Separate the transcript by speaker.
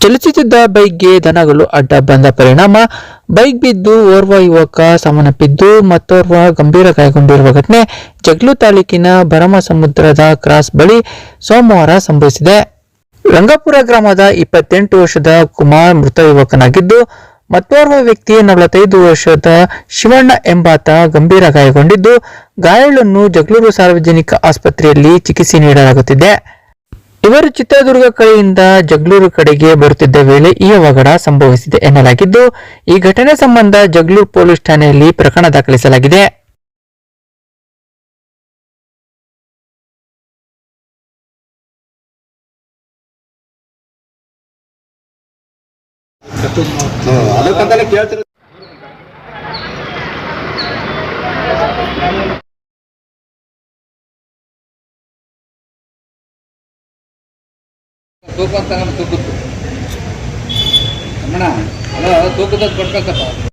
Speaker 1: ಚಲಿಸುತ್ತಿದ್ದ ಬೈಕ್ಗೆ ದನಗಳು ಅಡ್ಡ ಬಂದ ಪರಿಣಾಮ ಬೈಕ್ ಬಿದ್ದು ಓರ್ವ ಯುವಕ ಸಾವನ್ನಪ್ಪಿದ್ದು ಮತ್ತೋರ್ವ ಗಂಭೀರ ಗಾಯಗೊಂಡಿರುವ ಘಟನೆ ಜಗಳೂರು ತಾಲೂಕಿನ ಭರಮಸಮುದ್ರದ ಕ್ರಾಸ್ ಬಳಿ ಸೋಮವಾರ ಸಂಭವಿಸಿದೆ. ರಂಗಾಪುರ ಗ್ರಾಮದ 28 ವರ್ಷದ ಕುಮಾರ್ ಮೃತ ಯುವಕನಾಗಿದ್ದು, ಮತ್ತೋರ್ವ ವ್ಯಕ್ತಿ 45 ವರ್ಷದ ಶಿವಣ್ಣ ಎಂಬಾತ ಗಂಭೀರ ಗಾಯಗೊಂಡಿದ್ದು, ಗಾಯಾಳನ್ನು ಜಗಳೂರು ಸಾರ್ವಜನಿಕ ಆಸ್ಪತ್ರೆಯಲ್ಲಿ ಚಿಕಿತ್ಸೆ ನೀಡಲಾಗುತ್ತಿದೆ. ಇವರು ಚಿತ್ರದುರ್ಗ ಕಡೆಯಿಂದ ಜಗಳೂರು ಕಡೆಗೆ ಬರುತ್ತಿದ್ದ ವೇಳೆ ಈ ಅವಘಡ ಸಂಭವಿಸಿದೆ ಎನ್ನಲಾಗಿದ್ದು, ಈ ಘಟನೆ ಸಂಬಂಧ ಜಗಳೂರು ಪೊಲೀಸ್ ಠಾಣೆಯಲ್ಲಿ ಪ್ರಕರಣ ದಾಖಲಿಸಲಾಗಿದೆ.
Speaker 2: ತೂಕ ಅಂತ ತೂಕದ್ದು ಅಮ್ಮಣ ಅಲ್ಲ ತೂಕದ ಕೊಡ್ಬೇಕಪ್ಪ.